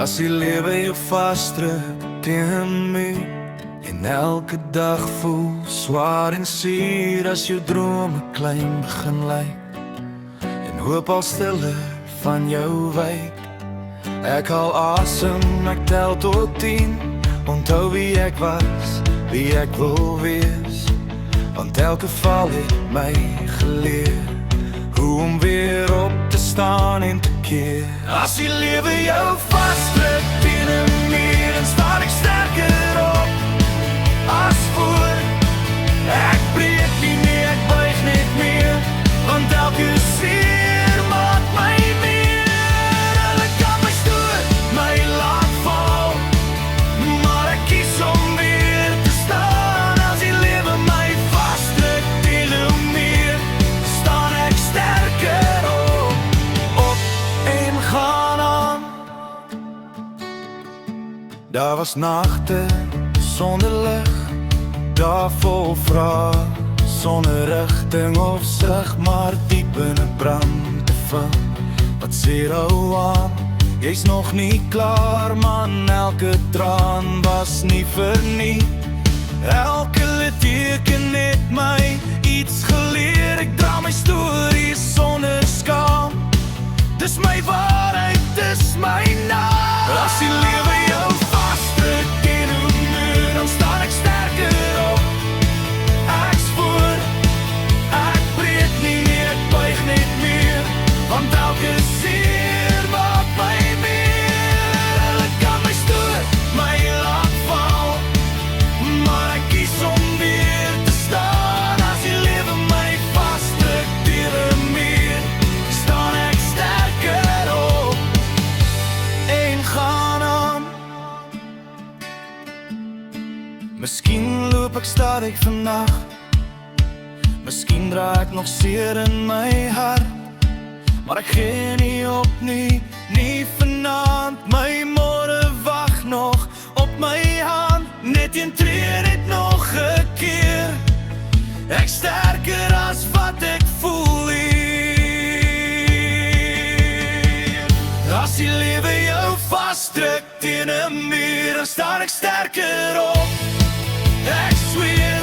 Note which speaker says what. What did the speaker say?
Speaker 1: As die lewe jou vasdruk teen 'n muur en elke dag voel swaar en suur, as jou drome klein begin lyk en hoop al stiller van jou wyk. Ek haal asem, ek tel tot 10, onthou wie ek was, wie ek wil wees, want elke val het my geleer hoe om weer op te staan en te keer. As die lewe jou vasdruk teen 'n muur, dan staan ek sterker op as voor. Ek breek nie meer, ek buig net meer, want elke seer maak my meer. Hulle kan my stoot, my laat val, maar ek kies om weer te staan. As die lewe my vasdruk teen 'n muur, staan ek sterker op en gaan aan. Daar was nagte sonder lig, daar vol vrae sonder rigting of sig, maar diep in 'n brand te vind. Wat sê hou aan, jy's nog nie klaar man, elke traan was nie verniet. Elke litteken het my iets geleer, ek dra my stories sonder skaam. Dis my waarheid, dis my naam. As die lewe jou vasdruk teen 'n muur, dan staan ek sterker op. Ek's voor, ek breek nie meer, ek buig net meer, want elke seer maak my meer. Hulle kan my stoot, my laat val, maar ek kies om weer te staan. As die lewe my vasdruk teen 'n muur, staan ek sterker op en gaan aan. Miskien loop ek stadig vandag, miskien dra ek nog seer in my hart, maar ek gee nie op nie vanaand. My môre wag nog op my hand, net een tree, net nog 'n keer. Ek sterker as wat ek voel hier. As die lewe jou vasdruk teen 'n muur, dan staan ek sterker op. Ek zweer